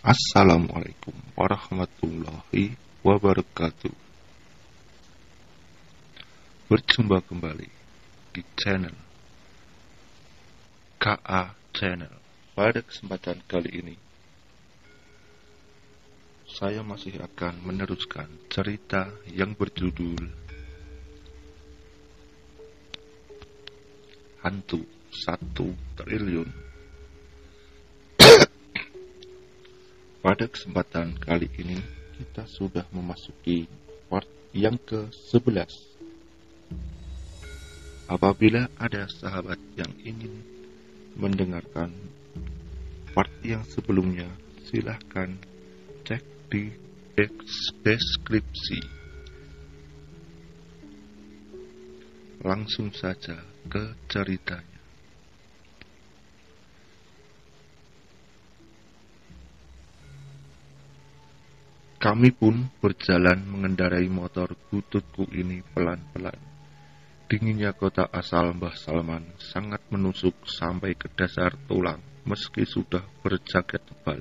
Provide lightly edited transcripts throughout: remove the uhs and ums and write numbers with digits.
Assalamualaikum warahmatullahi wabarakatuh. Berjumpa kembali di channel KA Channel. Pada kesempatan kali ini, saya masih akan meneruskan cerita yang berjudul Hantu 1 Triliun. Pada kesempatan kali ini, kita sudah memasuki part yang ke-11. Apabila ada sahabat yang ingin mendengarkan part yang sebelumnya, silahkan cek di deskripsi. Langsung saja ke ceritanya. Kami pun berjalan mengendarai motor bututku ini pelan-pelan. Dinginnya kota asal Mbah Salman sangat menusuk sampai ke dasar tulang meski sudah berjaket tebal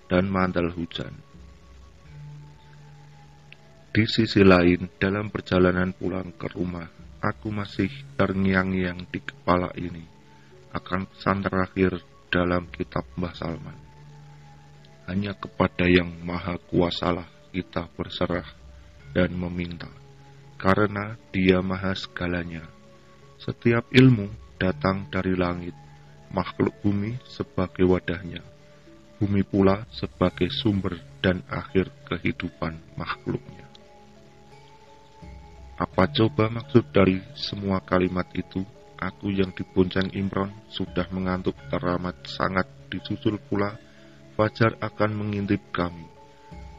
dan mantel hujan. Di sisi lain, dalam perjalanan pulang ke rumah, aku masih terngiang-ngiang di kepala ini akan pesan terakhir dalam kitab Mbah Salman. Hanya kepada Yang Maha Kuasalah kita berserah dan meminta, karena Dia Maha segalanya. Setiap ilmu datang dari langit, makhluk bumi sebagai wadahnya, bumi pula sebagai sumber dan akhir kehidupan makhluknya. Apa coba maksud dari semua kalimat itu? Aku yang dibonceng Imron sudah mengantuk teramat sangat, disusul pula fajar akan mengintip kami.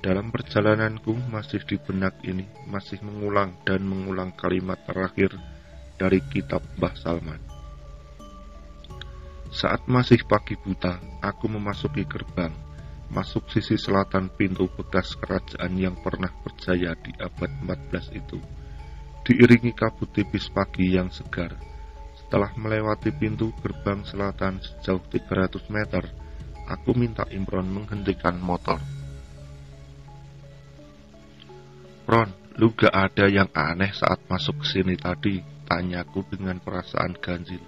Dalam perjalananku masih di benak ini, masih mengulang dan mengulang kalimat terakhir dari kitab Mbah Salman. Saat masih pagi buta, aku memasuki gerbang, masuk sisi selatan pintu bekas kerajaan yang pernah berjaya di abad 14 itu. Diiringi kabut tipis pagi yang segar. Setelah melewati pintu gerbang selatan sejauh 300 meter, aku minta Imron menghentikan motor. "Ron, lu gak ada yang aneh saat masuk ke sini tadi?" tanyaku dengan perasaan ganjil.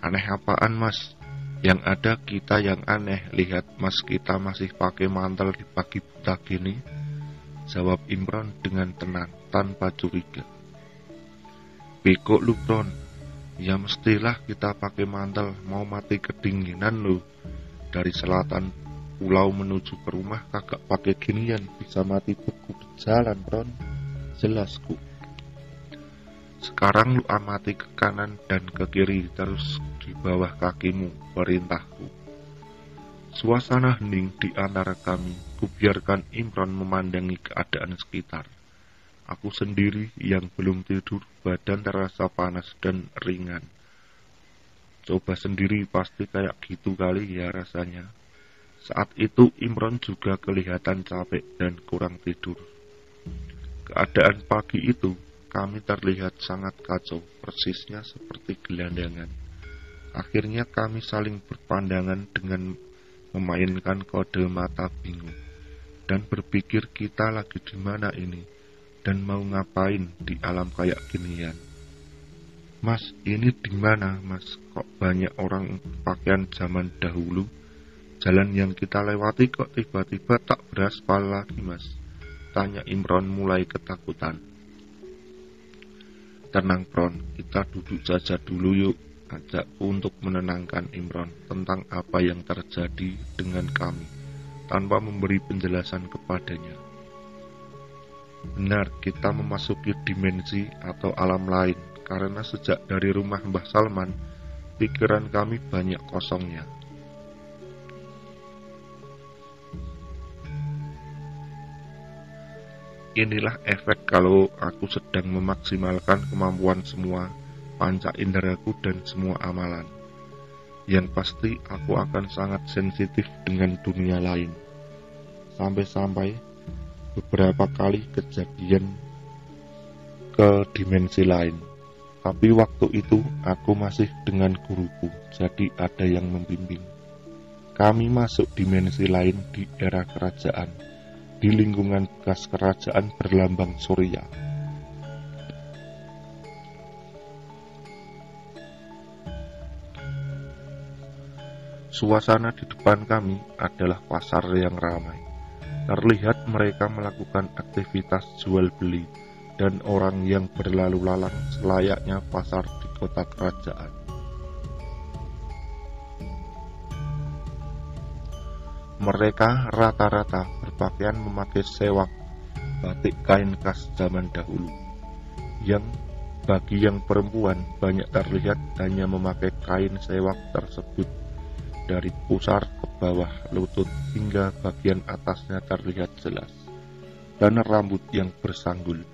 "Aneh apaan, Mas? Yang ada kita yang aneh. Lihat, Mas, kita masih pakai mantel di pagi buta gini," jawab Imron dengan tenang tanpa curiga. "Bego lu, Ron. Ya mestilah kita pakai mantel, mau mati kedinginan lu. Dari selatan pulau menuju ke rumah kagak pakai ginian, bisa mati beku di jalan, Ron," jelasku. "Sekarang lu amati ke kanan dan ke kiri, terus di bawah kakimu," perintahku. Suasana hening di antara kami, kubiarkan Imron memandangi keadaan sekitar. Aku sendiri yang belum tidur, badan terasa panas dan ringan. Coba sendiri pasti kayak gitu kali ya rasanya. Saat itu Imron juga kelihatan capek dan kurang tidur. Keadaan pagi itu kami terlihat sangat kacau, persisnya seperti gelandangan. Akhirnya kami saling berpandangan dengan memainkan kode mata bingung dan berpikir kita lagi di mana ini dan mau ngapain di alam kayak ginian. "Mas, ini di mana, Mas? Kok banyak orang pakaian zaman dahulu? Jalan yang kita lewati kok tiba-tiba tak beraspal lagi, Mas?" tanya Imron mulai ketakutan. "Tenang, Pron, kita duduk saja dulu yuk," ajakku untuk menenangkan Imron tentang apa yang terjadi dengan kami, tanpa memberi penjelasan kepadanya. Benar, kita memasuki dimensi atau alam lain, karena sejak dari rumah Mbah Salman, pikiran kami banyak kosongnya. Inilah efek kalau aku sedang memaksimalkan kemampuan semua panca inderaku dan semua amalan. Yang pasti aku akan sangat sensitif dengan dunia lain. Sampai-sampai beberapa kali kejadian ke dimensi lain. Tapi waktu itu aku masih dengan guruku, jadi ada yang membimbing. Kami masuk dimensi lain di era kerajaan, di lingkungan bekas kerajaan berlambang Surya. Suasana di depan kami adalah pasar yang ramai. Terlihat mereka melakukan aktivitas jual beli dan orang yang berlalu lalang selayaknya pasar di kota kerajaan. Mereka rata-rata berpakaian memakai sewak, batik kain khas zaman dahulu, yang bagi yang perempuan banyak terlihat hanya memakai kain sewak tersebut dari pusar ke bawah lutut hingga bagian atasnya terlihat jelas, dan rambut yang bersanggul.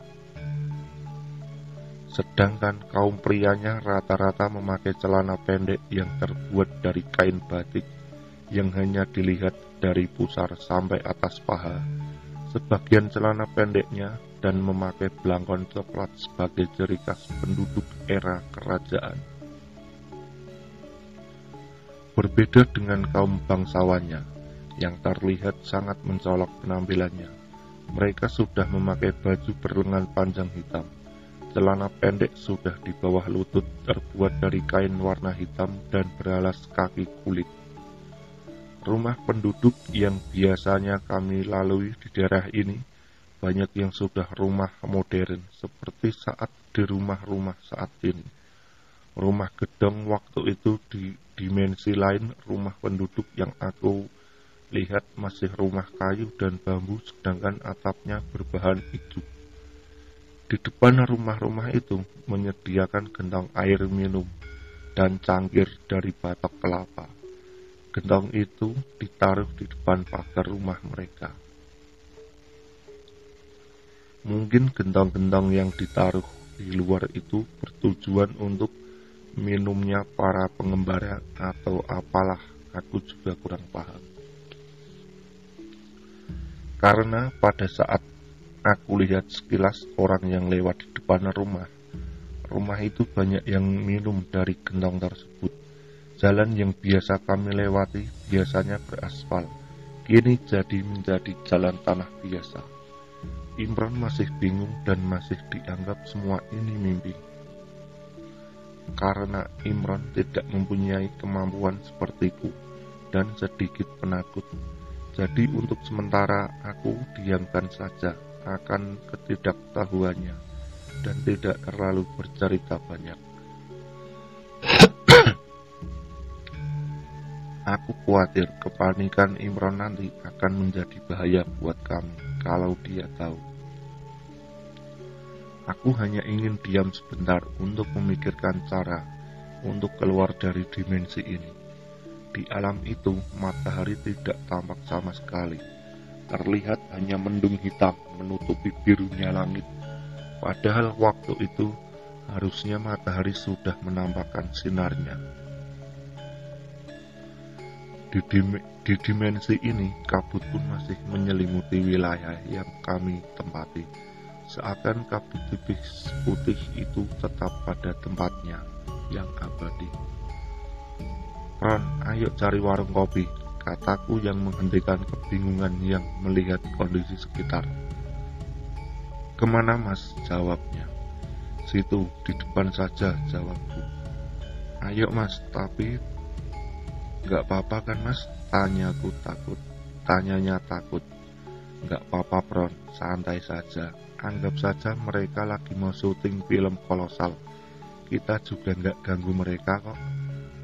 Sedangkan kaum prianya rata-rata memakai celana pendek yang terbuat dari kain batik yang hanya dilihat dari pusar sampai atas paha, sebagian celana pendeknya, dan memakai belangkon coklat sebagai ciri khas penduduk era kerajaan. Berbeda dengan kaum bangsawannya, yang terlihat sangat mencolok penampilannya. Mereka sudah memakai baju berlengan panjang hitam, celana pendek sudah di bawah lutut terbuat dari kain warna hitam dan beralas kaki kulit. Rumah penduduk yang biasanya kami lalui di daerah ini, banyak yang sudah rumah modern, seperti saat di rumah-rumah saat ini. Rumah gedong waktu itu di dimensi lain, rumah penduduk yang aku lihat masih rumah kayu dan bambu, sedangkan atapnya berbahan hijau. Di depan rumah-rumah itu menyediakan gentong air minum dan cangkir dari batok kelapa. Gentong itu ditaruh di depan pagar rumah mereka. Mungkin gentong-gentong yang ditaruh di luar itu bertujuan untuk minumnya para pengembara atau apalah, aku juga kurang paham. Karena pada saat aku lihat sekilas orang yang lewat di depan rumah itu banyak yang minum dari gentong tersebut. Jalan yang biasa kami lewati biasanya beraspal, kini menjadi jalan tanah biasa. Imron masih bingung dan masih dianggap semua ini mimpi. Karena Imron tidak mempunyai kemampuan sepertiku dan sedikit penakut. Jadi untuk sementara aku diamkan saja akan ketidaktahuannya dan tidak terlalu bercerita banyak. Aku khawatir kepanikan Imron nanti akan menjadi bahaya buat kami kalau dia tahu. Aku hanya ingin diam sebentar untuk memikirkan cara untuk keluar dari dimensi ini. Di alam itu, matahari tidak tampak sama sekali. Terlihat hanya mendung hitam menutupi birunya langit. Padahal waktu itu harusnya matahari sudah menampakkan sinarnya. Di dimensi ini, kabut pun masih menyelimuti wilayah yang kami tempati. Seakan kabut tipis putih itu tetap pada tempatnya yang abadi. Ron, ayo cari warung kopi, kataku yang menghentikan kebingungan yang melihat kondisi sekitar. Kemana mas? Jawabnya. Situ, di depan saja, jawabku. Ayo mas, tapi gak apa-apa kan mas? Tanyanya takut. Gak apa-apa Pron, santai saja. Anggap saja mereka lagi mau syuting film kolosal. Kita juga gak ganggu mereka kok,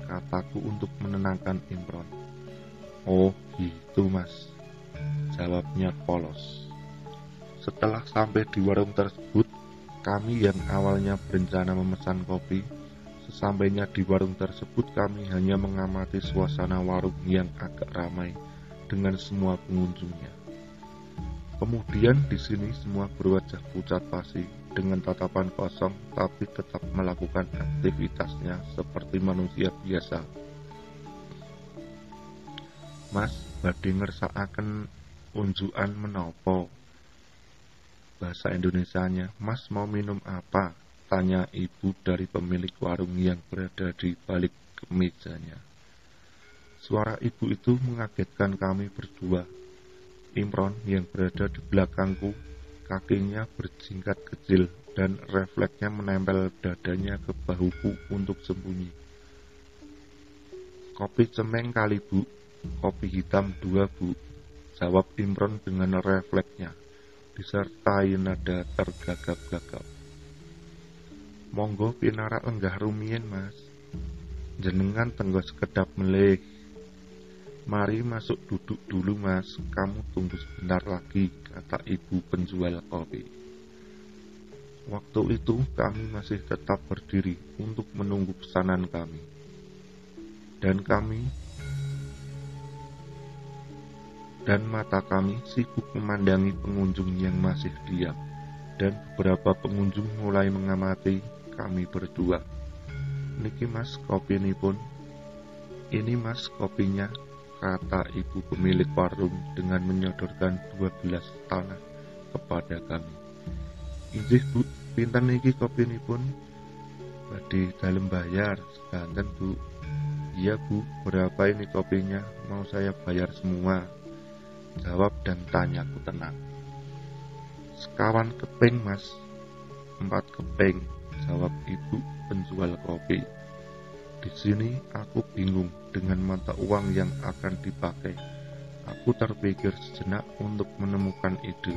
kataku untuk menenangkan Imron. Oh gitu mas, jawabnya polos. Setelah sampai di warung tersebut, kami yang awalnya berencana memesan kopi, sesampainya di warung tersebut kami hanya mengamati suasana warung yang agak ramai dengan semua pengunjungnya. Kemudian di sini semua berwajah pucat pasi dengan tatapan kosong, tapi tetap melakukan aktivitasnya seperti manusia biasa. Mas, badhe ngersakaken unjukan menopo? Bahasa Indonesianya, mas mau minum apa? Tanya ibu dari pemilik warung yang berada di balik mejanya. Suara ibu itu mengagetkan kami berdua. Imron yang berada di belakangku, kakinya berjingkat kecil dan refleksnya menempel dadanya ke bahuku untuk sembunyi. Kopi cemeng kali bu, kopi hitam 2 bu, jawab Imron dengan refleksnya, disertai nada tergagap-gagap. Monggo pinarak lenggah rumiyin mas, jenengan tenggo sekedap melih. Mari masuk duduk dulu mas, kamu tunggu sebentar lagi, kata ibu penjual kopi. Waktu itu kami masih tetap berdiri untuk menunggu pesanan kami. Dan mata kami sibuk memandangi pengunjung yang masih diam. Dan beberapa pengunjung mulai mengamati kami berdua. Niki mas kopi ini pun. Ini mas kopinya, kata ibu pemilik warung dengan menyodorkan 12 tanah kepada kami. Injih bu, pinten niki kopi ini pun? Badhe dalem bayar, sedanten bu. Iya bu, berapa ini kopinya? Mau saya bayar semua, jawab dan tanyaku tenang. Sekawan keping mas, 4 keping, jawab ibu penjual kopi. Di sini aku bingung dengan mata uang yang akan dipakai. Aku terpikir sejenak untuk menemukan ide.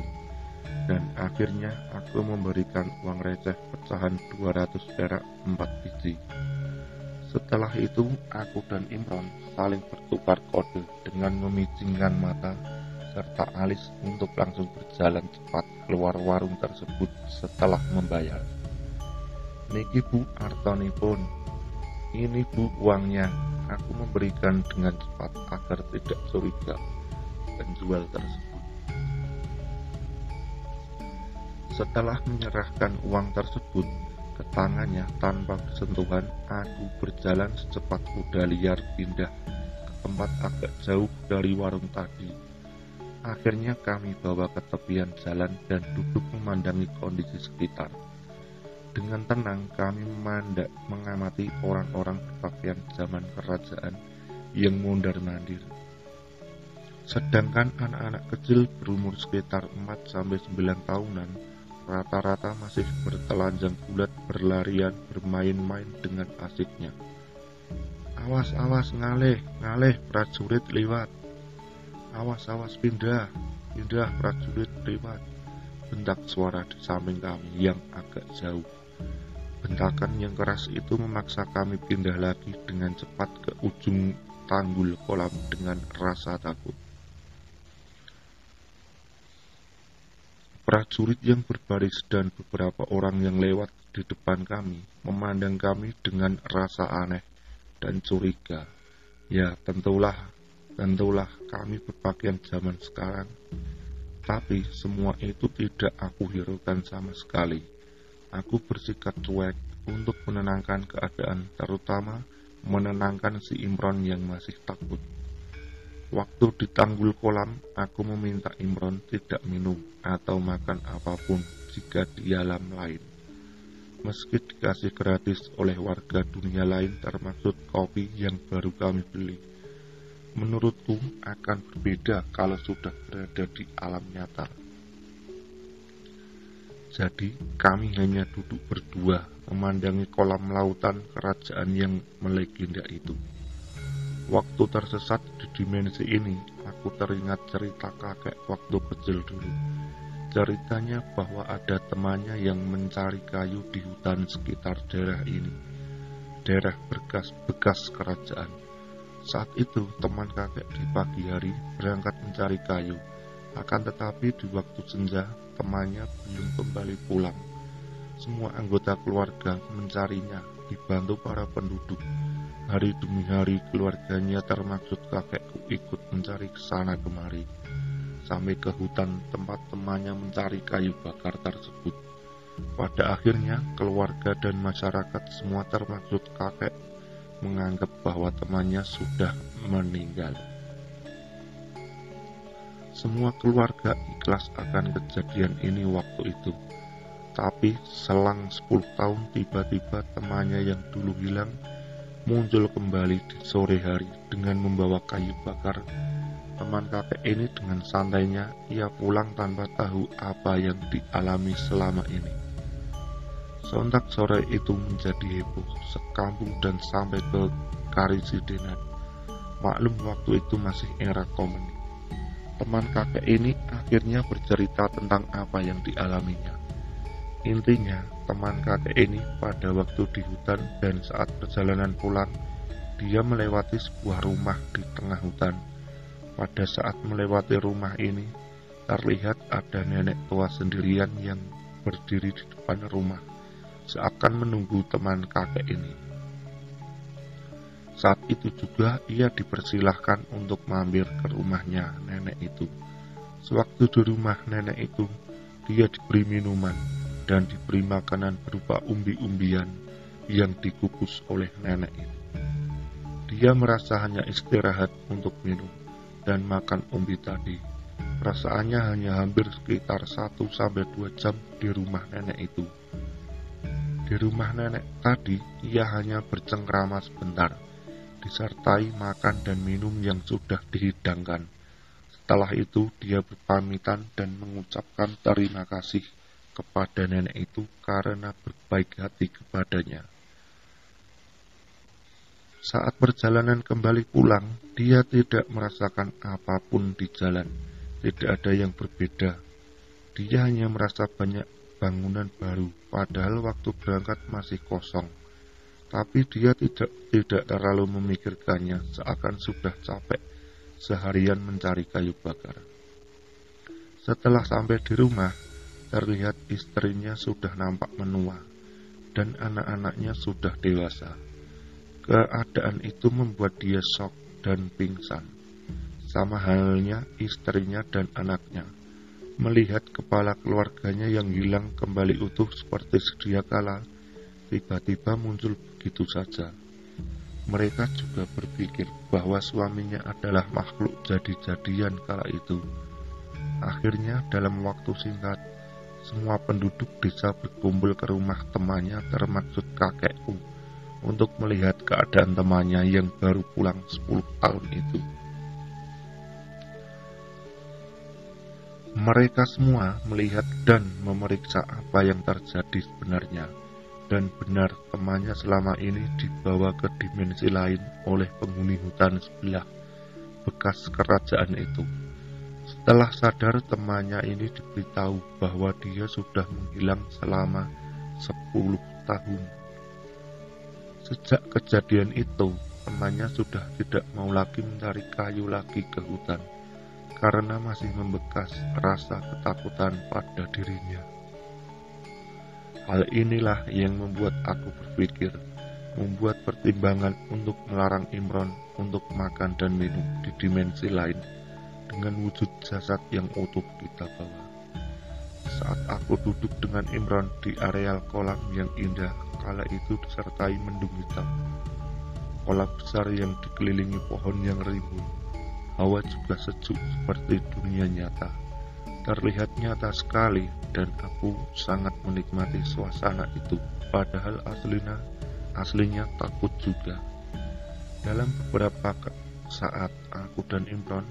Dan akhirnya aku memberikan uang receh pecahan 200 perak 4 biji. Setelah itu aku dan Imron saling bertukar kode dengan memicingkan mata serta alis untuk langsung berjalan cepat keluar warung tersebut setelah membayar. Niki bu artonipun, ini bu uangnya, aku memberikan dengan cepat agar tidak curiga penjual tersebut. Setelah menyerahkan uang tersebut ke tangannya tanpa bersentuhan, aku berjalan secepat kuda liar pindah ke tempat agak jauh dari warung tadi. Akhirnya kami bawa ke tepian jalan dan duduk memandangi kondisi sekitar. Dengan tenang kami mengamati orang-orang berpakaian zaman kerajaan yang mondar-mandir. Sedangkan anak-anak kecil berumur sekitar 4-9 tahunan rata-rata masih bertelanjang bulat berlarian bermain-main dengan asiknya. Awas-awas ngalih prajurit lewat. Awas-awas pindah prajurit lewat. Bentak suara di samping kami yang agak jauh. Bentakan yang keras itu memaksa kami pindah lagi dengan cepat ke ujung tanggul kolam dengan rasa takut. Prajurit yang berbaris dan beberapa orang yang lewat di depan kami memandang kami dengan rasa aneh dan curiga. Ya tentulah kami berpakaian zaman sekarang. Tapi semua itu tidak aku hiraukan sama sekali. Aku bersikap cuek untuk menenangkan keadaan, terutama menenangkan si Imron yang masih takut. Waktu di tanggul kolam, aku meminta Imron tidak minum atau makan apapun jika di alam lain. Meski dikasih gratis oleh warga dunia lain termasuk kopi yang baru kami beli. Menurutku akan berbeda kalau sudah berada di alam nyata. Jadi kami hanya duduk berdua memandangi kolam lautan kerajaan yang melegenda itu. Waktu tersesat di dimensi ini, aku teringat cerita kakek waktu kecil dulu. Ceritanya bahwa ada temannya yang mencari kayu di hutan sekitar daerah ini, daerah bekas kerajaan. Saat itu teman kakek di pagi hari berangkat mencari kayu, akan tetapi di waktu senja temannya belum kembali pulang. Semua anggota keluarga mencarinya, dibantu para penduduk. Hari demi hari keluarganya termaksud kakekku ikut mencari kesana kemari, sampai ke hutan tempat temannya mencari kayu bakar tersebut. Pada akhirnya keluarga dan masyarakat semua termaksud kakek menganggap bahwa temannya sudah meninggal. Semua keluarga ikhlas akan kejadian ini waktu itu. Tapi selang 10 tahun tiba-tiba temannya yang dulu hilang muncul kembali di sore hari dengan membawa kayu bakar. Teman kakek ini dengan santainya ia pulang tanpa tahu apa yang dialami selama ini. Sontak sore itu menjadi heboh sekampung dan sampai ke Karisidenan. Maklum waktu itu masih era komunis. Teman kakek ini akhirnya bercerita tentang apa yang dialaminya. Intinya, teman kakek ini pada waktu di hutan dan saat perjalanan pulang, dia melewati sebuah rumah di tengah hutan. Pada saat melewati rumah ini, terlihat ada nenek tua sendirian yang berdiri di depan rumah, seakan menunggu teman kakek ini. Saat itu juga ia dipersilahkan untuk mampir ke rumahnya nenek itu. Sewaktu di rumah nenek itu, dia diberi minuman dan diberi makanan berupa umbi-umbian yang dikukus oleh nenek itu. Dia merasa hanya istirahat untuk minum dan makan umbi tadi. Perasaannya hanya hampir sekitar 1-2 jam di rumah nenek itu. Di rumah nenek tadi, ia hanya bercengkrama sebentar, disertai makan dan minum yang sudah dihidangkan. Setelah itu, dia berpamitan dan mengucapkan terima kasih kepada nenek itu karena berbaik hati kepadanya. Saat perjalanan kembali pulang, dia tidak merasakan apapun di jalan. Tidak ada yang berbeda. Dia hanya merasa banyak bangunan baru, padahal waktu berangkat masih kosong. Tapi dia tidak terlalu memikirkannya, seakan sudah capek seharian mencari kayu bakar. Setelah sampai di rumah, terlihat istrinya sudah nampak menua, dan anak-anaknya sudah dewasa. Keadaan itu membuat dia shock dan pingsan. Sama halnya istrinya dan anaknya. Melihat kepala keluarganya yang hilang kembali utuh seperti sedia kala, tiba-tiba muncul begitu saja. Mereka juga berpikir bahwa suaminya adalah makhluk jadi-jadian kala itu. Akhirnya dalam waktu singkat, semua penduduk desa berkumpul ke rumah temannya termaksud kakekku untuk melihat keadaan temannya yang baru pulang 10 tahun itu. Mereka semua melihat dan memeriksa apa yang terjadi sebenarnya, dan benar temannya selama ini dibawa ke dimensi lain oleh penghuni hutan sebelah bekas kerajaan itu. Setelah sadar, temannya ini diberitahu bahwa dia sudah menghilang selama 10 tahun. Sejak kejadian itu, temannya sudah tidak mau lagi mencari kayu lagi ke hutan, karena masih membekas rasa ketakutan pada dirinya. Hal inilah yang membuat aku berpikir, membuat pertimbangan untuk melarang Imron untuk makan dan minum di dimensi lain dengan wujud jasad yang utuh kita bawa. Saat aku duduk dengan Imron di areal kolam yang indah, kala itu disertai mendung hitam. Kolam besar yang dikelilingi pohon yang rimbun. Hawa juga sejuk seperti dunia nyata. Terlihat nyata sekali dan aku sangat menikmati suasana itu. Padahal aslinya takut juga. Dalam beberapa saat aku dan Imron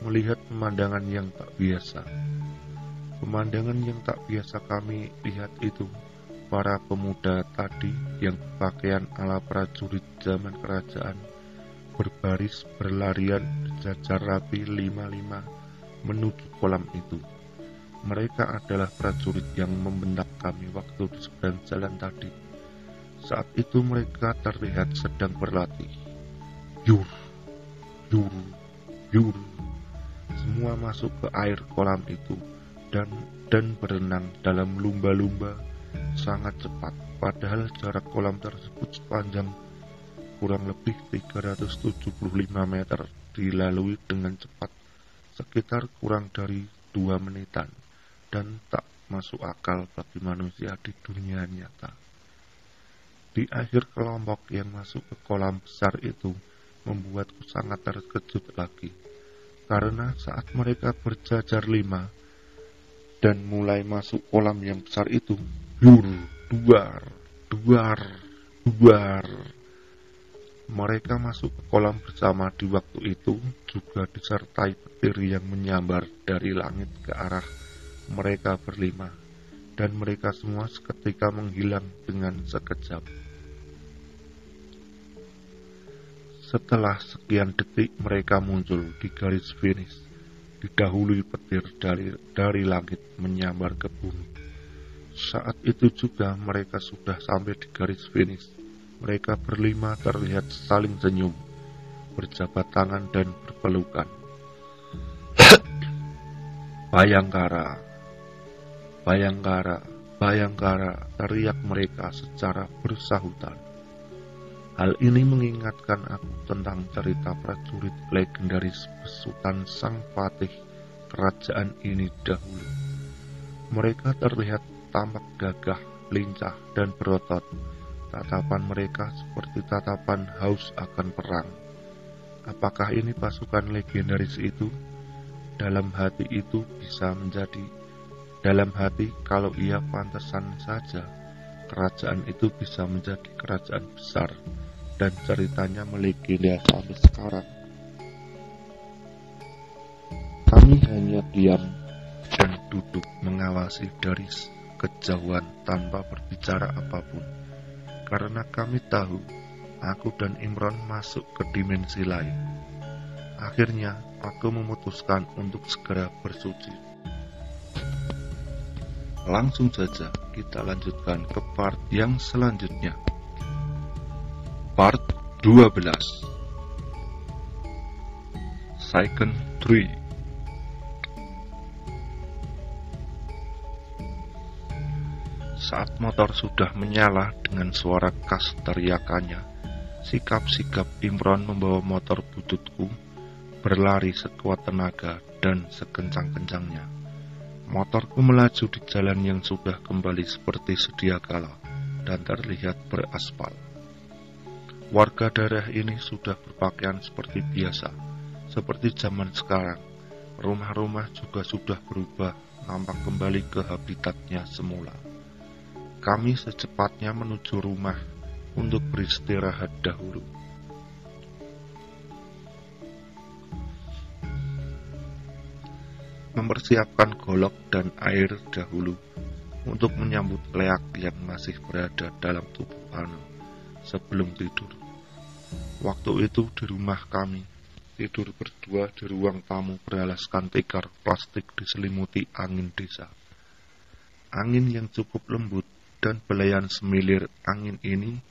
melihat pemandangan yang tak biasa. Pemandangan yang tak biasa kami lihat itu para pemuda tadi yang berpakaian ala prajurit zaman kerajaan berbaris berlarian berjajar rapi 5-5 menuju kolam itu. Mereka adalah prajurit yang membentak kami waktu di seberang jalan tadi. Saat itu mereka terlihat sedang berlatih. Yur, yur, yur. Semua masuk ke air kolam itu dan berenang dalam lumba-lumba sangat cepat. Padahal jarak kolam tersebut sepanjang kurang lebih 375 meter dilalui dengan cepat sekitar kurang dari 2 menitan dan tak masuk akal bagi manusia di dunia nyata. Di akhir kelompok yang masuk ke kolam besar itu membuatku sangat terkejut lagi, karena saat mereka berjajar 5 dan mulai masuk kolam yang besar itu, duar, duar, duar. Mereka masuk ke kolam bersama di waktu itu juga disertai petir yang menyambar dari langit ke arah mereka berlima, dan mereka semua seketika menghilang dengan sekejap. Setelah sekian detik mereka muncul di garis finish, didahului petir dari langit menyambar ke bumi. Saat itu juga mereka sudah sampai di garis finish. Mereka berlima terlihat saling senyum, berjabat tangan dan berpelukan. Bayangkara, Bayangkara, Bayangkara, teriak mereka secara bersahutan. Hal ini mengingatkan aku tentang cerita prajurit legendaris besutan sang patih kerajaan ini dahulu. Mereka terlihat tampak gagah, lincah, dan berotot. Tatapan mereka seperti tatapan haus akan perang. Apakah ini pasukan legendaris itu? Dalam hati kalau ia pantesan saja, kerajaan itu bisa menjadi kerajaan besar, dan ceritanya melegenda sampai sekarang. Kami hanya diam dan duduk mengawasi dari kejauhan tanpa berbicara apapun. Karena kami tahu, aku dan Imron masuk ke dimensi lain. Akhirnya, aku memutuskan untuk segera bersuci. Langsung saja kita lanjutkan ke part yang selanjutnya. Part 12, Second 3. Saat motor sudah menyala dengan suara khas teriakannya, sikap-sikap Imron membawa motor bututku berlari sekuat tenaga dan sekencang-kencangnya. Motorku melaju di jalan yang sudah kembali seperti sedia kala dan terlihat beraspal. Warga daerah ini sudah berpakaian seperti biasa, seperti zaman sekarang. Rumah-rumah juga sudah berubah, nampak kembali ke habitatnya semula. Kami secepatnya menuju rumah untuk beristirahat dahulu. Mempersiapkan golok dan air dahulu untuk menyambut leak yang masih berada dalam tubuh Ano sebelum tidur. Waktu itu di rumah kami, tidur berdua di ruang tamu beralaskan tikar plastik diselimuti angin desa. Angin yang cukup lembut dan belayan semilir angin ini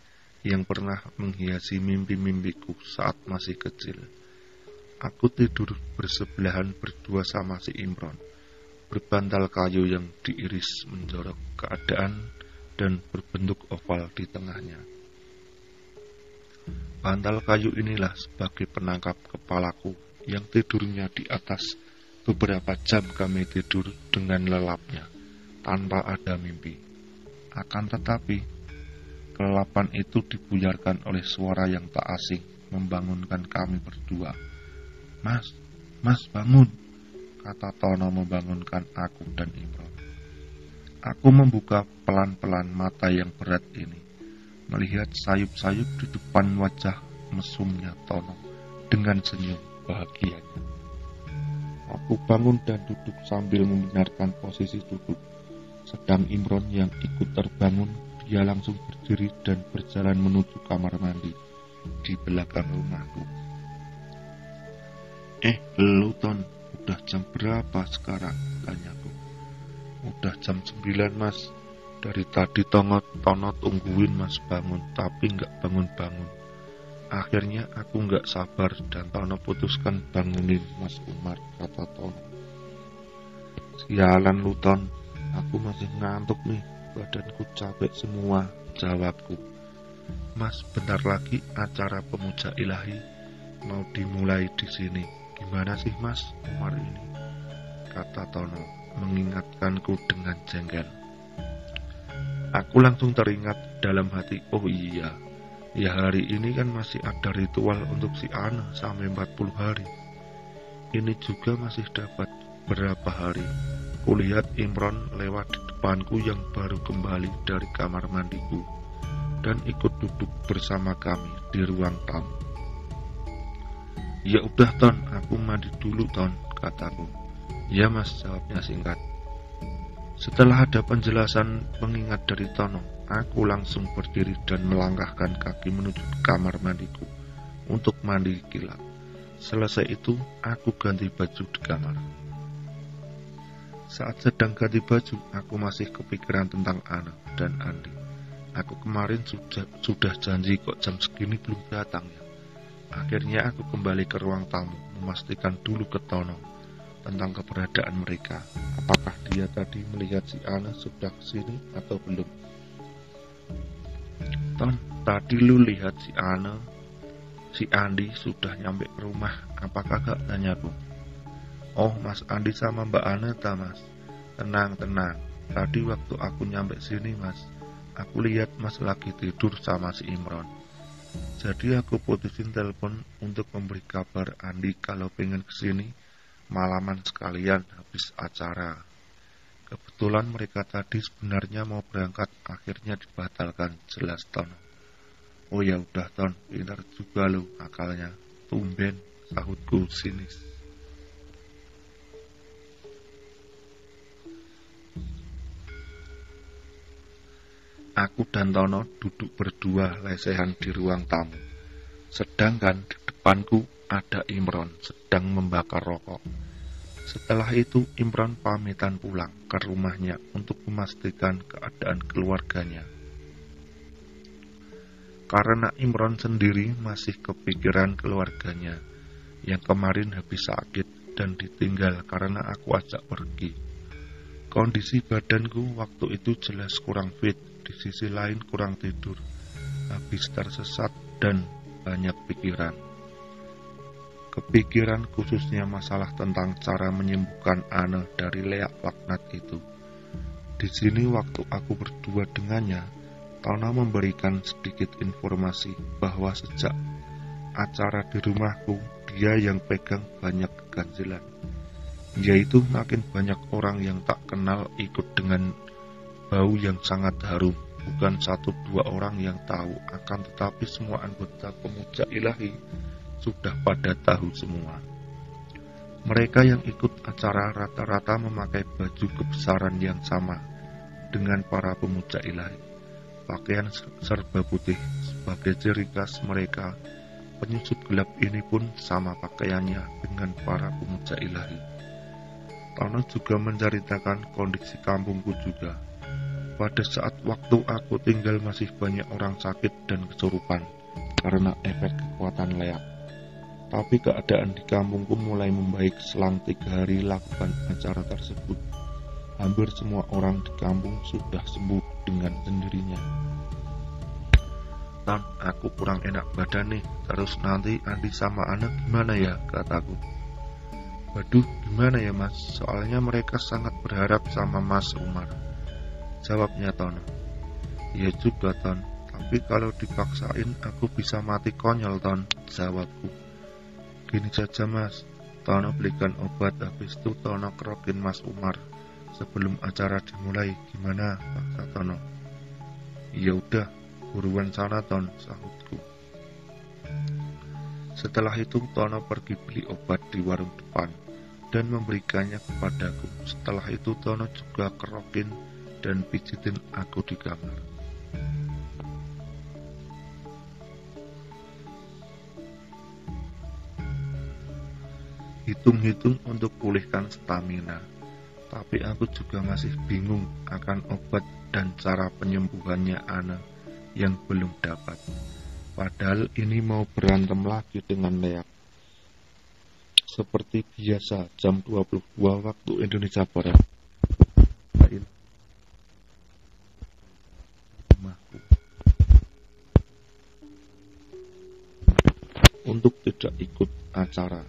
yang pernah menghiasi mimpi-mimpiku saat masih kecil. Aku tidur bersebelahan berdua sama si Imron, berbantal kayu yang diiris menjorok keadaan dan berbentuk oval di tengahnya. Bantal kayu inilah sebagai penangkap kepalaku yang tidurnya di atas. Beberapa jam kami tidur dengan lelapnya, tanpa ada mimpi. Akan tetapi, kelelapan itu dibuyarkan oleh suara yang tak asing membangunkan kami berdua. Mas bangun, kata Tono membangunkan aku dan Imron. Aku membuka pelan-pelan mata yang berat ini, melihat sayup-sayup di depan wajah mesumnya Tono dengan senyum bahagianya. Aku bangun dan duduk sambil membenarkan posisi duduk. Sedang Imron yang ikut terbangun, dia langsung berdiri dan berjalan menuju kamar mandi di belakang rumahku. Lu Ton, udah jam berapa sekarang? Tanyaku. Udah jam 9 mas. Dari tadi Tono tungguin mas bangun, tapi nggak bangun-bangun. Akhirnya aku nggak sabar dan Tono putuskan bangunin Mas Umar, kata Tono. Sialan lu Ton, aku masih ngantuk nih, badanku capek semua, jawabku. Mas, bentar lagi acara pemuja ilahi mau dimulai di sini. Gimana sih Mas Umar ini? Kata Tono, mengingatkanku dengan jengkel. Aku langsung teringat dalam hati, oh iya, ya hari ini kan masih ada ritual untuk si Ana sampai 40 hari. Ini juga masih dapat berapa hari. Kulihat Imron lewat di depanku yang baru kembali dari kamar mandiku. dan ikut duduk bersama kami di ruang tamu. "Ya udah Ton, aku mandi dulu Ton," kataku. "Ya Mas," jawabnya singkat. Setelah ada penjelasan pengingat dari Tono, aku langsung berdiri dan melangkahkan kaki menuju kamar mandiku untuk mandi kilat. Selesai itu, aku ganti baju di kamar. Saat sedang ganti baju, aku masih kepikiran tentang Anne dan Andi. Aku kemarin sudah janji kok jam segini belum datang ya. Akhirnya aku kembali ke ruang tamu, memastikan dulu ke Tono tentang keberadaan mereka. Apakah dia tadi melihat si Anne sudah kesini atau belum? "Ton, tadi lu lihat si Anne, si Andi sudah nyampe ke rumah, apakah gak?" tanyaku. "Oh, Mas Andi sama Mbak Anne ta Mas? Tenang. Tadi waktu aku nyampe sini Mas, aku lihat Mas lagi tidur sama si Imron. Jadi aku putusin telepon untuk memberi kabar Andi kalau pengen kesini malaman sekalian habis acara. Kebetulan mereka tadi sebenarnya mau berangkat, akhirnya dibatalkan," jelas Tono. "Oh ya udah Ton, pintar juga lo akalnya, tumben," sahutku sinis. Aku dan Tono duduk berdua lesehan di ruang tamu. Sedangkan di depanku ada Imron sedang membakar rokok. Setelah itu Imron pamitan pulang ke rumahnya untuk memastikan keadaan keluarganya. Karena Imron sendiri masih kepikiran keluarganya yang kemarin habis sakit dan ditinggal karena aku ajak pergi. Kondisi badanku waktu itu jelas kurang fit, di sisi lain kurang tidur, habis tersesat dan banyak pikiran. Kepikiran khususnya masalah tentang cara menyembuhkan Anne dari leak laknat itu. Di sini waktu aku berdua dengannya, Tono memberikan sedikit informasi bahwa sejak acara di rumahku, dia yang pegang banyak keganjilan. Yaitu makin banyak orang yang tak kenal ikut dengan bau yang sangat harum. Bukan 1-2 orang yang tahu, akan tetapi semua anggota pemuja ilahi sudah pada tahu semua. Mereka yang ikut acara rata-rata memakai baju kebesaran yang sama dengan para pemuja ilahi. Pakaian serba putih sebagai ciri khas mereka. Penyusup gelap ini pun sama pakaiannya dengan para pemuja ilahi. Tono juga menceritakan kondisi kampungku juga. Pada saat waktu aku tinggal masih banyak orang sakit dan kesurupan karena efek kekuatan leak. Tapi keadaan di kampungku mulai membaik selang 3 hari lakukan acara tersebut. Hampir semua orang di kampung sudah sembuh dengan sendirinya. "Ton, aku kurang enak badan nih, terus nanti Andi sama Anne gimana ya?" kataku. "Waduh, gimana ya Mas, soalnya mereka sangat berharap sama Mas Umar," jawabnya Tono. "Ya juga Ton, tapi kalau dipaksain aku bisa mati konyol Ton," jawabku. "Gini saja Mas, Tono belikan obat, habis itu Tono kerokin Mas Umar sebelum acara dimulai, gimana?" paksa Tono. "Ya udah, buruan sana Ton," sahutku. Setelah itu Tono pergi beli obat di warung depan dan memberikannya kepadaku. Setelah itu Tono juga kerokin dan pijitin aku di kamar. Hitung-hitung untuk pulihkan stamina, tapi aku juga masih bingung akan obat dan cara penyembuhannya Anne yang belum dapat. Padahal ini mau berantem lagi dengan leak. Seperti biasa jam 22 waktu Indonesia Barat. Rumahku. Untuk tidak ikut acara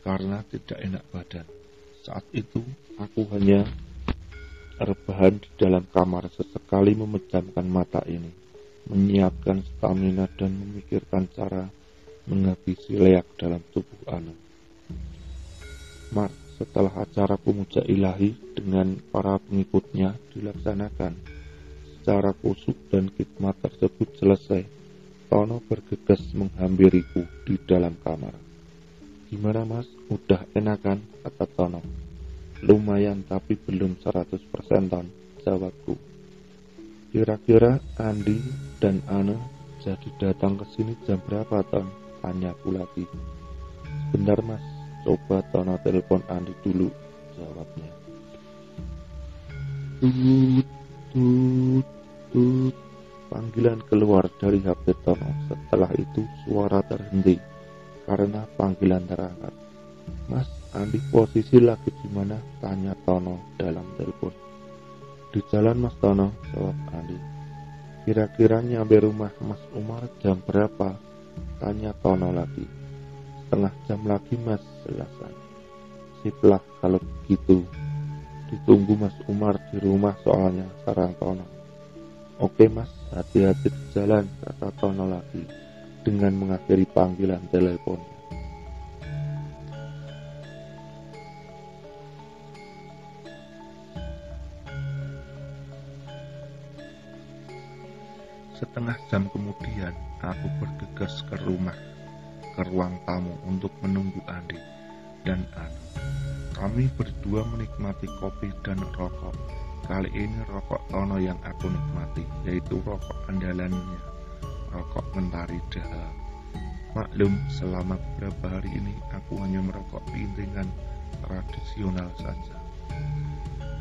karena tidak enak badan. Saat itu aku hanya rebahan di dalam kamar, sesekali memejamkan mata ini, menyiapkan stamina dan memikirkan cara menghabisi leak dalam tubuh Anne. Setelah acara pemuja ilahi dengan para pengikutnya dilaksanakan, Secara kusuk dan khidmat tersebut selesai, Tono bergegas menghampiriku di dalam kamar. "Gimana mas, udah enakan?" kata Tono. "Lumayan tapi belum 100% Ton," jawabku. "Kira-kira Andi dan Ana jadi datang ke sini jam berapa Ton?" tanyaku lagi. "Sebentar mas, coba Tono telepon Andi dulu," jawabnya. Tut, tut, tut. Panggilan keluar dari HP Tono. Setelah itu suara terhenti karena panggilan terangkat. "Mas, Andi posisi lagi di mana?" tanya Tono dalam telepon. "Di jalan Mas Tono," jawab Andi. "Kira-kira nyampe rumah Mas Umar jam berapa?" tanya Tono lagi. "Setengah jam lagi Mas," jelasan. "Siplah kalau begitu. Ditunggu Mas Umar di rumah soalnya," saran Tono. "Oke Mas, hati-hati di jalan," kata Tono lagi dengan mengakhiri panggilan telepon. Setengah jam kemudian, aku bergegas ke ruang tamu untuk menunggu Andi dan Ana. Kami berdua menikmati kopi dan rokok. Kali ini rokok Tono yang aku nikmati, yaitu rokok andalannya, rokok Mentari Daha. Maklum, selama beberapa hari ini aku hanya merokok pintingan tradisional saja.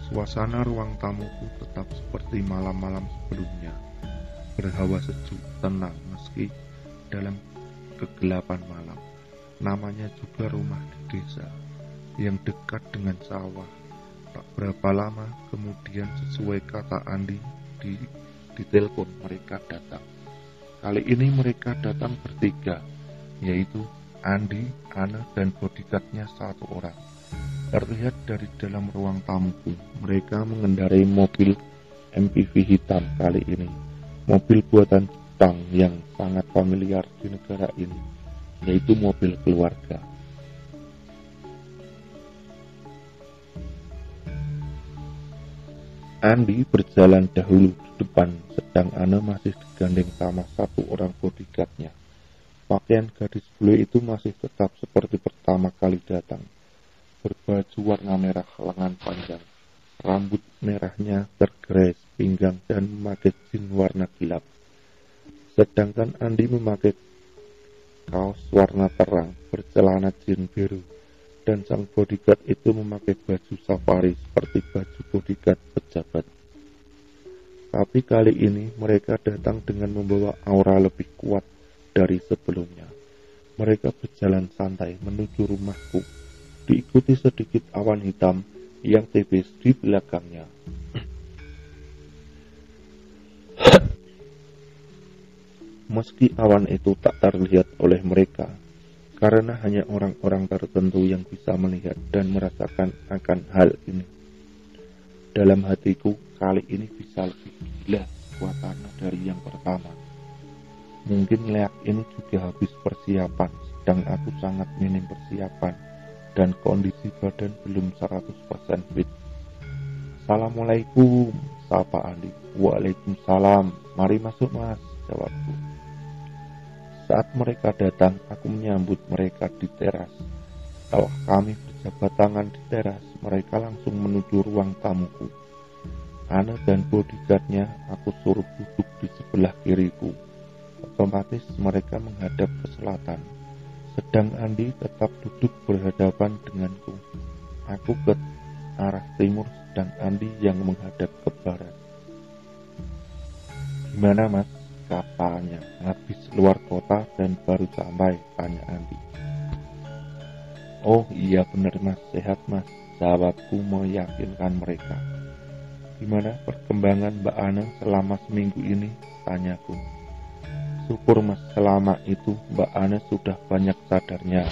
Suasana ruang tamuku tetap seperti malam-malam sebelumnya, berhawa sejuk, tenang meski dalam kegelapan malam. Namanya juga rumah di desa yang dekat dengan sawah. Tak berapa lama kemudian, sesuai kata Andi di telepon, mereka datang. Kali ini mereka datang bertiga, yaitu Andi, Ana, dan bodyguardnya 1 orang. Terlihat dari dalam ruang tamuku, mereka mengendarai mobil MPV hitam kali ini. Mobil buatan Jepang yang sangat familiar di negara ini, yaitu mobil keluarga. Andi berjalan dahulu di depan, sedang Ana masih digandeng sama 1 orang bodyguardnya. Pakaian gadis bule itu masih tetap seperti pertama kali datang. Berbaju warna merah lengan panjang, rambut merahnya tergerai pinggang dan memakai jin warna gelap. Sedangkan Andi memakai kaos warna terang, bercelana jin biru, dan sang bodyguard itu memakai baju safari seperti baju bodyguard pejabat. Tapi kali ini mereka datang dengan membawa aura lebih kuat dari sebelumnya. Mereka berjalan santai menuju rumahku, diikuti sedikit awan hitam yang tipis di belakangnya. Meski awan itu tak terlihat oleh mereka, karena hanya orang-orang tertentu yang bisa melihat dan merasakan akan hal ini. Dalam hatiku, kali ini bisa lebih gila suasana dari yang pertama. Mungkin leak ini juga habis persiapan, sedang aku sangat minim persiapan dan kondisi badan belum 100% fit. "Assalamualaikum," sapa Andi. "Waalaikumsalam, mari masuk mas," jawabku. Saat mereka datang, aku menyambut mereka di teras. Setelah kami berjabat tangan di teras, mereka langsung menuju ruang tamuku. Ana dan bodyguardnya aku suruh duduk di sebelah kiriku. Otomatis mereka menghadap ke selatan, sedang Andi tetap duduk berhadapan denganku. Aku ke arah timur, sedang Andi yang menghadap ke barat. "Gimana mas, katanya habis luar kota dan baru sampai?" tanya Andi. "Oh iya bener mas, sehat mas," jawabku meyakinkan mereka. "Gimana perkembangan Mbak Ana selama seminggu ini?" tanyaku. "Syukur mas, selama itu Mbak Ana sudah banyak sadarnya.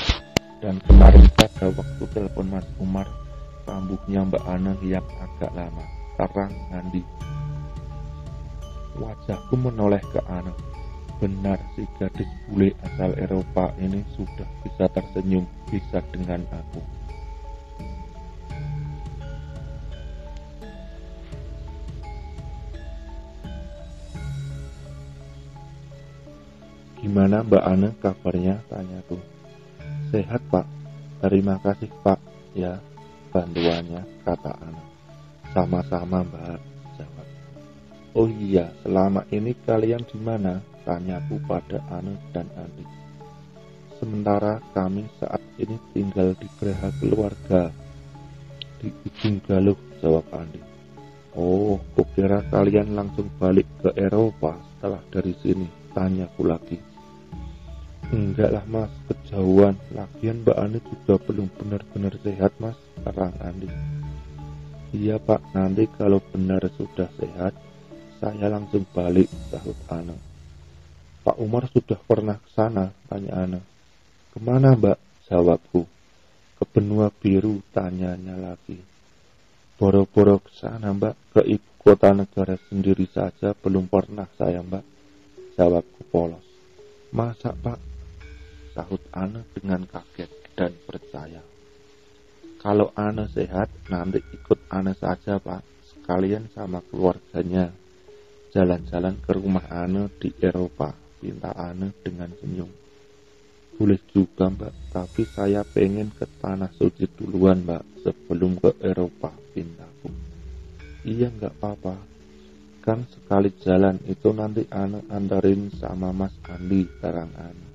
Dan kemarin pada waktu telepon Mas Umar, rambutnya Mbak Ana yang agak lama," terang Andi. Wajahku menoleh ke Ana. Benar, si gadis bule asal Eropa ini sudah bisa tersenyum, bisa dengan aku. "Gimana Mbak Ane kabarnya?" tanyaku. "Sehat Pak, terima kasih Pak ya bantuannya," kata Ane. "Sama-sama Mbak," jawab. "Oh iya, selama ini kalian di mana?" tanyaku pada Ane dan Andi. "Sementara kami saat ini tinggal di geraha keluarga di ujung Galuh," jawab Andi. "Oh, kukira kalian langsung balik ke Eropa setelah dari sini," tanyaku lagi. "Enggak lah Mas, kejauhan. Lagian Mbak Ane juga belum benar-benar sehat Mas," terang Andi. "Iya Pak, nanti kalau benar sudah sehat, saya langsung balik," sahut Ane. "Pak Umar sudah pernah ke sana?" tanya Ane. "Kemana Mbak?" jawabku. "Ke benua biru," tanyanya lagi. "Boro-boro ke sana Mbak, ke ibu kota negara sendiri saja belum pernah saya Mbak," jawabku polos. "Masa Pak?" sahut Ane dengan kaget dan percaya. "Kalau Ane sehat, nanti ikut Ane saja Pak, sekalian sama keluarganya. Jalan-jalan ke rumah Ane di Eropa," pinta Ane dengan senyum. "Boleh juga Mbak, tapi saya pengen ke tanah suci duluan Mbak, sebelum ke Eropa," pintaku. "Iya nggak apa-apa, kan sekali jalan itu nanti Ane antarin sama Mas Andi," terang Ane.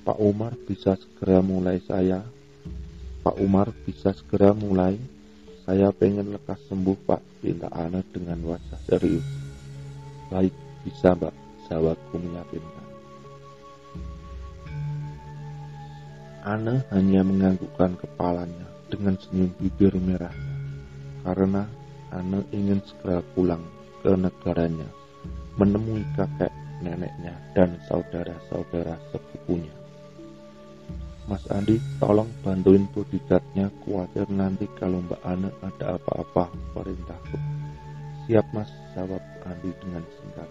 Pak Umar bisa segera mulai saya pengen lekas sembuh Pak," pinta Ane dengan wajah serius. "Baik, bisa Mbak," jawabku meyakinkan. Ane hanya menganggukkan kepalanya dengan senyum bibir merahnya, karena Ane ingin segera pulang ke negaranya, menemui kakek neneknya dan saudara-saudara sepupunya. "Mas Andi, tolong bantuin bodyguardnya, khawatir nanti kalau Mbak Ane ada apa-apa," perintahku. "Siap Mas," jawab Andi dengan singkat.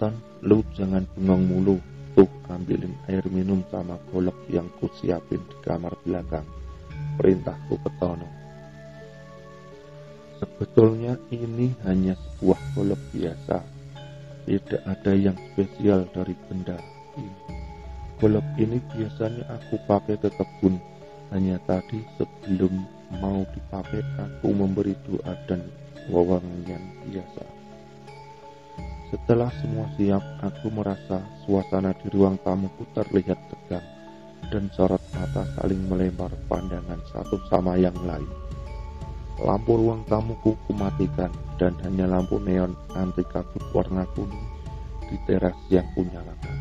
"Ton, lu jangan bengong mulu. Tuh, ambilin air minum sama golok yang ku siapin di kamar belakang," perintahku ke Tono. Sebetulnya ini hanya sebuah golok biasa, tidak ada yang spesial dari benda ini. Golok ini biasanya aku pakai ke kebun, hanya tadi sebelum mau dipakai aku memberi doa dan wewangian biasa. Setelah semua siap, aku merasa suasana di ruang tamuku terlihat tegang dan sorot mata saling melempar pandangan satu sama yang lain. Lampu ruang tamuku kumatikan dan hanya lampu neon anti kabut warna kuning di teras yang kunyalakan.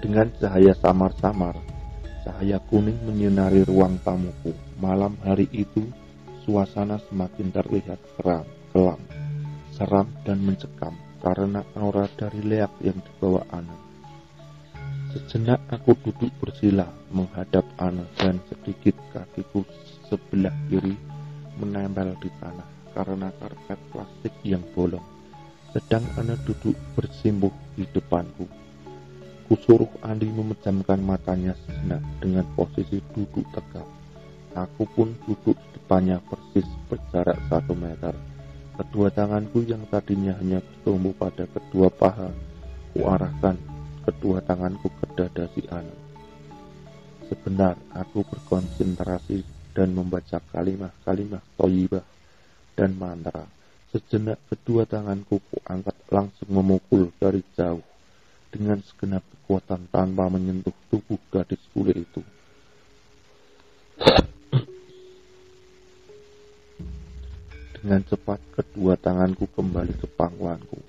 Dengan cahaya samar-samar, cahaya kuning menyinari ruang tamuku. Malam hari itu, suasana semakin terlihat kelam, seram dan mencekam karena aura dari leak yang dibawa Ane. Sejenak aku duduk bersila menghadap Ane dan sedikit kakiku sebelah kiri menempel di tanah karena karpet plastik yang bolong. Sedang Ane duduk bersimpuh di depanku. Kusuruh Andi memejamkan matanya sejenak dengan posisi duduk tegak. Aku pun duduk di depannya persis berjarak 1 meter. Kedua tanganku yang tadinya hanya bertumbuh pada kedua paha, kuarahkan kedua tanganku ke dada si Ane. Sebentar aku berkonsentrasi dan membaca kalimah-kalimah thayyibah dan mantra. Sejenak kedua tanganku kuangkat langsung memukul dari jauh dengan segenap kekuatan tanpa menyentuh tubuh gadis bule itu. Dengan cepat kedua tanganku kembali ke pangkuanku.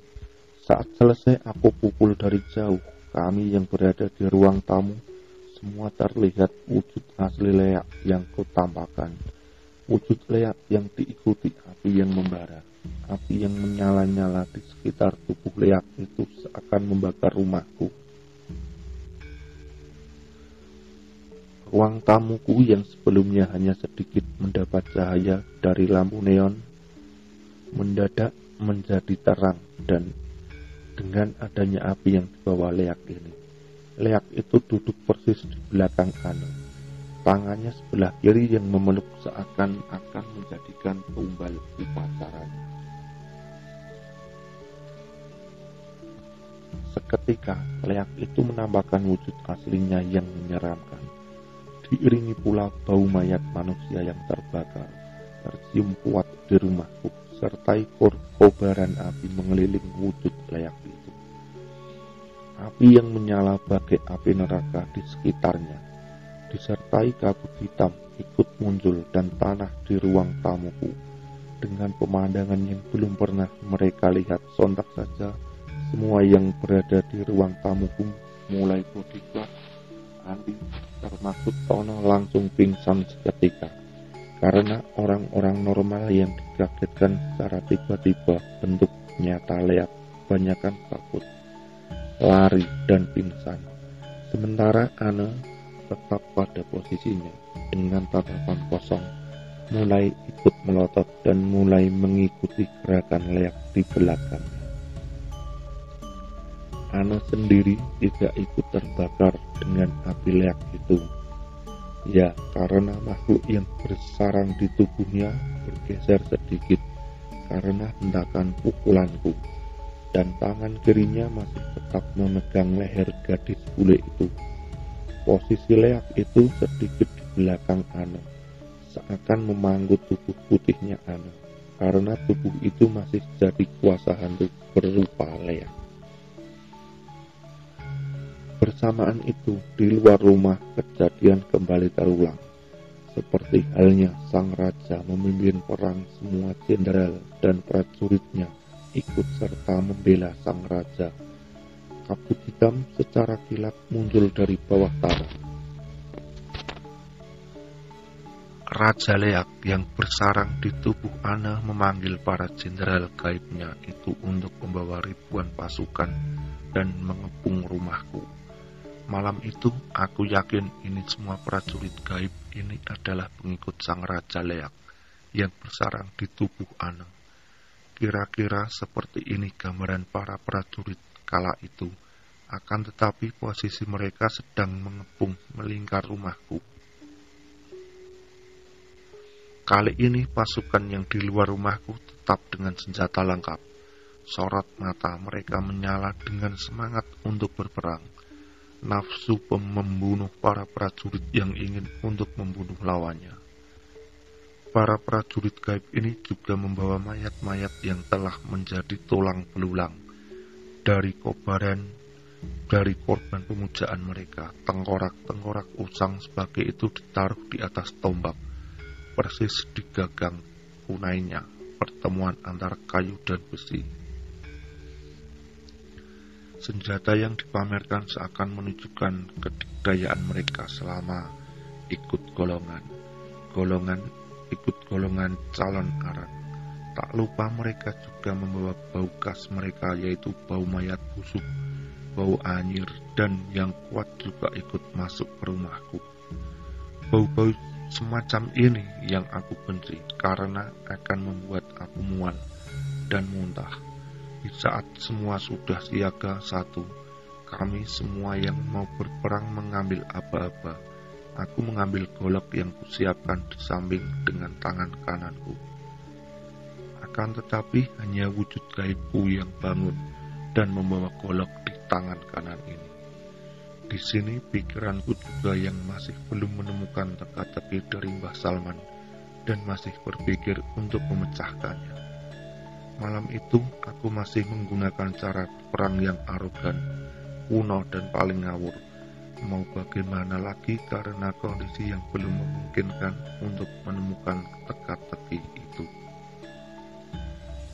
Saat selesai aku pukul dari jauh. Kami yang berada di ruang tamu semua terlihat wujud asli leak yang kutampakkan. Wujud leak yang diikuti api yang membara. Api yang menyala-nyala di sekitar tubuh leak itu seakan membakar rumahku. Ruang tamuku yang sebelumnya hanya sedikit mendapat cahaya dari lampu neon mendadak menjadi terang dan dengan adanya api yang dibawa leak ini. Leak itu duduk persis di belakang Ane. tangannya sebelah kiri yang memeluk seakan-akan menjadikan tumbal upacaranya. Seketika, leak itu menampakkan wujud aslinya yang menyeramkan. Diiringi pula bau mayat manusia yang terbakar, tercium kuat di rumahku, sertai kobaran api mengelilingi wujud leak itu. Api yang menyala bagai api neraka di sekitarnya, disertai kabut hitam ikut muncul dan tanah di ruang tamuku. Dengan pemandangan yang belum pernah mereka lihat, sontak saja semua yang berada di ruang tamuku, mulai bodyguard, Andi, termasuk Tono, langsung pingsan seketika. Karena orang-orang normal yang dikagetkan secara tiba-tiba bentuk nyata leak, kebanyakan takut, lari dan pingsan. Sementara Anne tetap pada posisinya dengan tatapan kosong, mulai ikut melotot dan mulai mengikuti gerakan leak di belakangnya. Anne sendiri tidak ikut terbakar dengan api leak itu. Ya, karena makhluk yang bersarang di tubuhnya bergeser sedikit karena hentakan pukulanku, dan tangan kirinya masih tetap memegang leher gadis bule itu. Posisi leak itu sedikit di belakang Anne, seakan memanggut tubuh putihnya Anne, karena tubuh itu masih jadi kuasa hantu berupa leak. Bersamaan itu, di luar rumah kejadian kembali terulang. Seperti halnya sang raja memimpin perang, semua jenderal dan prajuritnya ikut serta membela sang raja. Kabut hitam secara kilat muncul dari bawah tanah. Raja Leak yang bersarang di tubuh Anne memanggil para jenderal gaibnya itu untuk membawa ribuan pasukan dan mengepung rumahku. Malam itu, aku yakin ini semua prajurit gaib ini adalah pengikut sang Raja Leak yang bersarang di tubuh Anne. Kira-kira seperti ini gambaran para prajurit kala itu, akan tetapi posisi mereka sedang mengepung melingkar rumahku. Kali ini pasukan yang di luar rumahku tetap dengan senjata lengkap. Sorot mata mereka menyala dengan semangat untuk berperang. Nafsu membunuh para prajurit yang ingin untuk membunuh lawannya. Para prajurit gaib ini juga membawa mayat-mayat yang telah menjadi tulang belulang dari korban pemujaan mereka. Tengkorak-tengkorak usang sebagai itu ditaruh di atas tombak, persis di gagang kunainya, pertemuan antara kayu dan besi. Senjata yang dipamerkan seakan menunjukkan kedikdayaan mereka selama ikut golongan calon arat. Tak lupa mereka juga membawa bau khas mereka, yaitu bau mayat busuk, bau anyir, dan yang kuat juga ikut masuk ke rumahku. Bau-bau semacam ini yang aku benci karena akan membuat aku mual dan muntah. Di saat semua sudah siaga satu, kami semua yang mau berperang mengambil aba-aba. Aku mengambil golok yang kusiapkan di samping dengan tangan kananku. Akan tetapi hanya wujud gaibku yang bangun dan membawa golok di tangan kanan ini. Di sini pikiranku juga yang masih belum menemukan teka-teki dari Mbah Salman dan masih berpikir untuk memecahkannya. Malam itu, aku masih menggunakan cara perang yang arogan, kuno dan paling ngawur. Mau bagaimana lagi karena kondisi yang belum memungkinkan untuk menemukan teka-teki itu.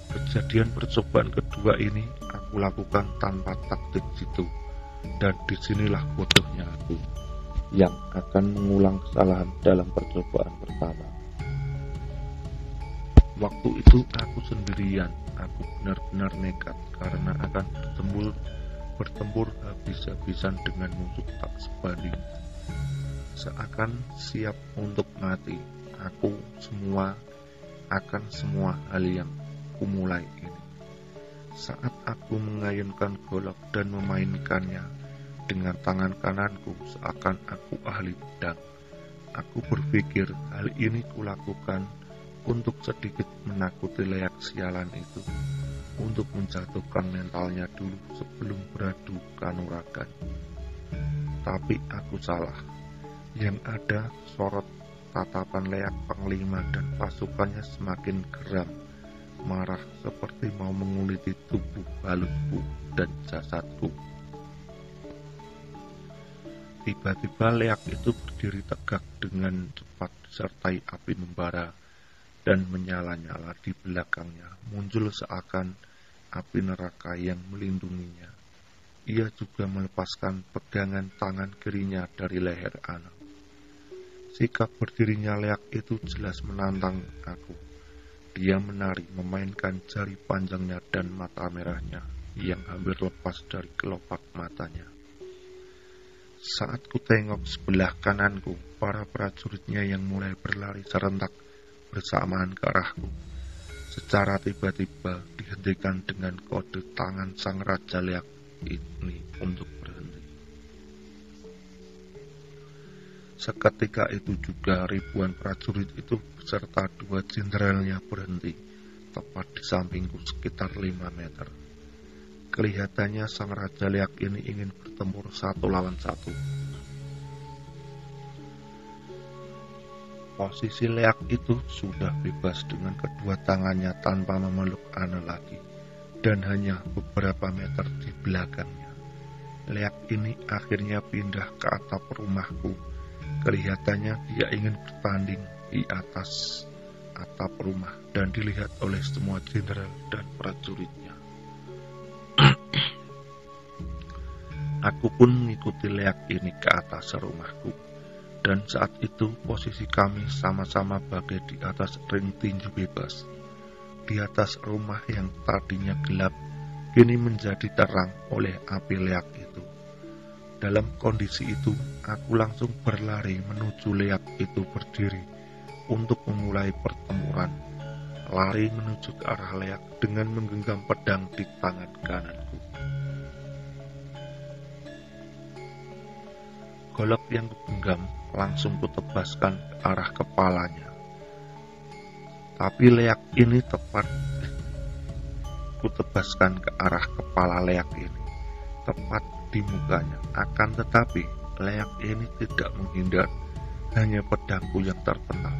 Kejadian percobaan kedua ini aku lakukan tanpa taktik jitu, dan disinilah bodohnya aku yang akan mengulang kesalahan dalam percobaan pertama. Waktu itu aku sendirian, aku benar-benar nekat karena akan bertempur habis-habisan dengan musuh tak sebanding. Seakan siap untuk mati, semua hal yang kumulai ini. Saat aku mengayunkan golok dan memainkannya dengan tangan kananku seakan aku ahli pedang. Aku berpikir hal ini kulakukan untuk sedikit menakuti leak sialan itu, untuk menjatuhkan mentalnya dulu sebelum beradu kanuragan. Tapi aku salah. Yang ada sorot tatapan leak panglima dan pasukannya semakin geram, marah seperti mau menguliti tubuh balutku dan jasadku. Tiba-tiba leak itu berdiri tegak dengan cepat disertai api membara dan menyala-nyala di belakangnya, muncul seakan api neraka yang melindunginya. Ia juga melepaskan pegangan tangan kirinya dari leher Ana. Sikap berdirinya leak itu jelas menantang aku. Dia menari memainkan jari panjangnya dan mata merahnya yang hampir lepas dari kelopak matanya. Saat ku tengok sebelah kananku, para prajuritnya yang mulai berlari serentak bersamaan ke arahku. Secara tiba-tiba dihentikan dengan kode tangan sang raja leak ini untuk berhenti. Seketika itu juga ribuan prajurit itu beserta 2 jenderalnya berhenti, tepat di sampingku sekitar 5 meter. Kelihatannya sang raja leak ini ingin bertempur 1 lawan 1. Posisi leak itu sudah bebas dengan kedua tangannya tanpa memeluk Ana lagi, dan hanya beberapa meter di belakangnya. Leak ini akhirnya pindah ke atap rumahku. Kelihatannya dia ingin bertanding di atas atap rumah dan dilihat oleh semua jenderal dan prajuritnya. Aku pun mengikuti leak ini ke atas rumahku, dan saat itu posisi kami sama-sama bagai di atas ring tinju bebas. Di atas rumah yang tadinya gelap, kini menjadi terang oleh api leak itu. Dalam kondisi itu, aku langsung berlari menuju leak itu berdiri untuk memulai pertempuran. Lari menuju ke arah leak dengan menggenggam pedang di tangan kananku. Golok yang kugenggam langsung kutebaskan ke arah kepalanya. Tapi leak ini tepat kutebaskan ke arah kepala leak ini, tepat di mukanya. Akan tetapi leak ini tidak menghindar, hanya pedangku yang terpental.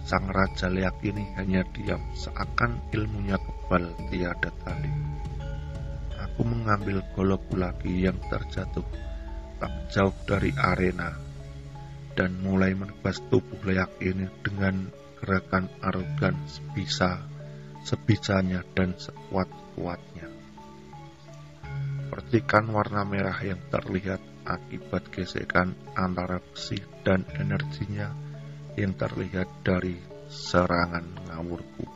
Sang raja leak ini hanya diam, seakan ilmunya kebal tiada tanding. Aku mengambil golokku lagi yang terjatuh tak jauh dari arena dan mulai menebas tubuh leak ini dengan gerakan arogan sebisanya dan sekuat-kuatnya. Percikan warna merah yang terlihat akibat gesekan antara besi dan energinya yang terlihat dari serangan ngawurku.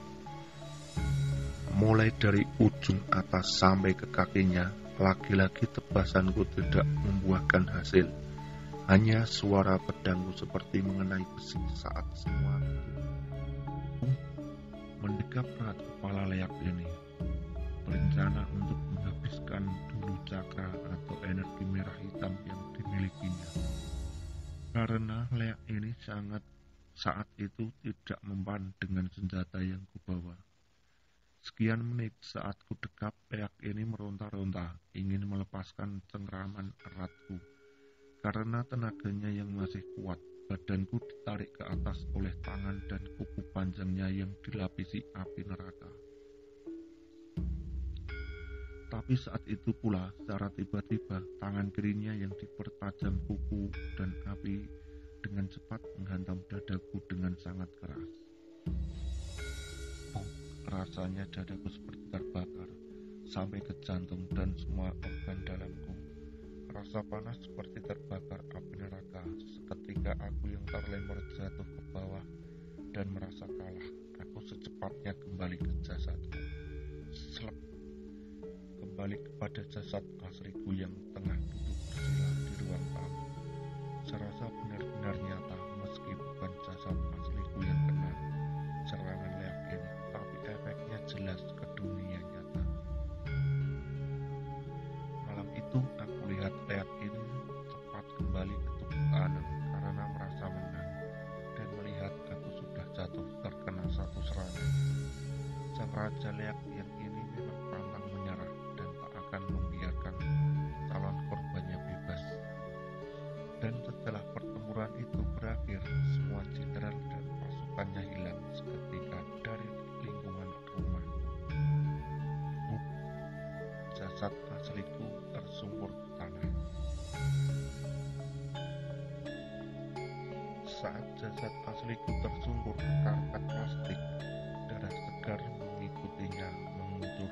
Mulai dari ujung atas sampai ke kakinya, lagi-lagi tebasanku tidak membuahkan hasil. Hanya suara pedangku seperti mengenai besi saat semua itu mendekap erat kepala leak ini, berencana untuk menghabiskan dulu cakra atau energi merah hitam yang dimilikinya. Karena leak ini saat itu tidak mempan dengan senjata yang kubawa. Sekian menit saat ku dekap, leak ini meronta-ronta, ingin melepaskan cengkraman eratku. Karena tenaganya yang masih kuat, badanku ditarik ke atas oleh tangan dan kuku panjangnya yang dilapisi api neraka. Tapi saat itu pula, secara tiba-tiba, tangan kirinya yang dipertajam kuku dan api dengan cepat menghantam dadaku dengan sangat keras. Rasanya dadaku seperti terbakar sampai ke jantung dan semua organ dalamku. Rasa panas seperti terbakar api neraka. Seketika aku yang terlempar jatuh ke bawah dan merasa kalah. Aku secepatnya kembali ke jasadku. Slep. Kembali kepada jasad asliku yang tengah duduk bersila di ruang tamu. Serasa benar-benar nyata meski bukan jasad asliku yang kena serangan leak ini, tapi efeknya jelas ke dunia nyata. Malam itu aku lihat leak ini cepat kembali ke tubuh Ana karena merasa menang. terakhir, semua jenderal dan pasukannya hilang seketika dari lingkungan rumah. Jasad asliku tersungkur ke tanah. Saat jasad asliku tersungkur ke karpet plastik, darah segar mengikutinya mengucur